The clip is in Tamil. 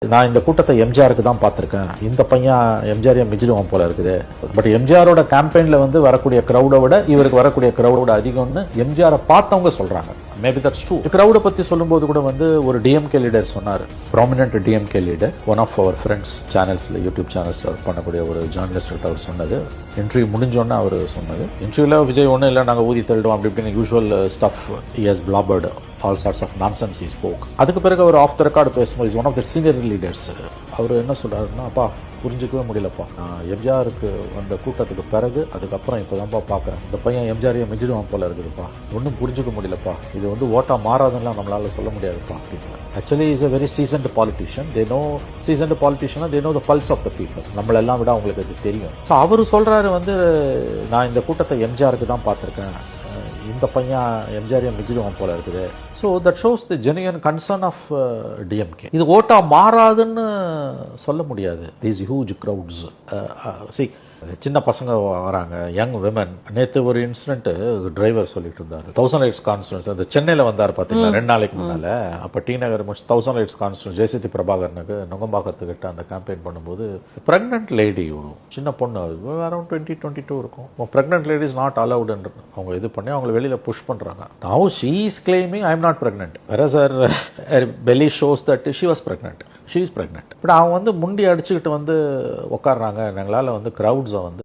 நான் இந்த கூட்டத்தை எம்ஜிஆருக்கு தான் பார்த்துருக்கேன். இந்த பையன் எம்ஜிஆரையே மிஞ்சிடுவான் போல இருக்குது. பட் எம்ஜிஆரோட கேம்பெயின்ல வந்து வரக்கூடிய கிரௌடை விட இவருக்கு வரக்கூடிய கிரௌடோட அதிகம்னு எம்ஜிஆரை பார்த்தவங்க சொல்றாங்க. Maybe that's true. கிரௌடை பத்தி சொல்லும்போது கூட வந்து ஒரு டிஎம்கே லீடர் சொன்னார். Prominent DMK leader, one of our friends சேனல்ஸ்ல, யூடியூப் சேனல்ஸ்ல ஒர்க் பண்ணக்கூடிய ஒரு ஜேர்னலிஸ்ட் அவர் சொன்னது. இன்டர்வியூ முடிஞ்சோன்னு அவர் சொன்னது, இன்டர்வியூல விஜய் ஒன்றும் இல்லை, நாங்கள் ஊதி தள்ளிடுவோம் அப்படி இப்படின்னு usual stuff he has blabbered, all sorts of nonsense he spoke. அதுக்கு பிறகு அவர் ஆஃப் த ரெக்கார்டு பேசும்போது is one of the senior leaders. அவர் என்ன சொல்றாருன்னா, அப்பா புரிஞ்சிக்கவே முடியலப்பா, நான் எம்ஜிஆருக்கு வந்த கூட்டத்துக்கு பிறகு அதுக்கப்புறம் இப்போ தான்ப்பா பார்க்குறேன், இந்த பையன் எம்ஜிஆரையே மிஞ்சிடுவான் போல இருக்குதுப்பா, ஒன்றும் புரிஞ்சுக்க முடியலப்பா, இது வந்து ஓட்டா மாறாதுன்னா நம்மளால சொல்ல முடியாதுப்பா அப்படின்னு. Actually is a very seasoned politician. They know, seasoned politician, they know the pulse of the people. நம்மளெல்லாம் விட அவங்களுக்கு அது தெரியும். ஸோ அவர் சொல்றாரு வந்து, நான் இந்த கூட்டத்தை எம்ஜிஆருக்கு தான் பார்த்துருக்கேன், இந்த பையன் எம்ஜிஆரையே மிஞ்சிடுவான் போல இருக்குது. So that shows the genuine concern of DMK. இது ஓட்டா மாறாதுன்னு சொல்ல முடியாது. These huge crowds. சி, சின்ன பசங்க வராங்க, யங் விமன். நேற்று ஒரு இன்சிடென்ட் டிரைவர் சொல்லிட்டு இருந்தார். 1000 லைட்ஸ் கான்ஸ்டுவன்ஸ் அந்த சென்னையில் வந்தார் பார்த்தீங்களா 2 நாளைக்கு முன்னால். அப்போ டி நகர் முடிச்சு 1000 லைட்ஸ் கான்ஸ்டுவன்ஸ் ஜெயசிட்டி பிரபாகரனுக்கு நுங்கம்பாக்கத்துக்கிட்ட அந்த கேம்பெயின் பண்ணும்போது ப்ரெக்னென்ட் லேடி, சின்ன பொண்ணு, அரௌண்ட் 20-22 இருக்கும். ப்ரெக்னென்ட் லேடி இஸ் நாட் அலவுடுன்னு அவங்க இது பண்ணி அவங்களை வெளியில் புஷ் பண்ணுறாங்க. Now she is claiming I am not pregnant, whereas her belly shows that she was pregnant. She is pregnant. But அவங்க வந்து முண்டி அடிச்சுக்கிட்டு வந்து உட்காடுறாங்க. எங்களால் வந்து க்ரௌட்ஸை வந்து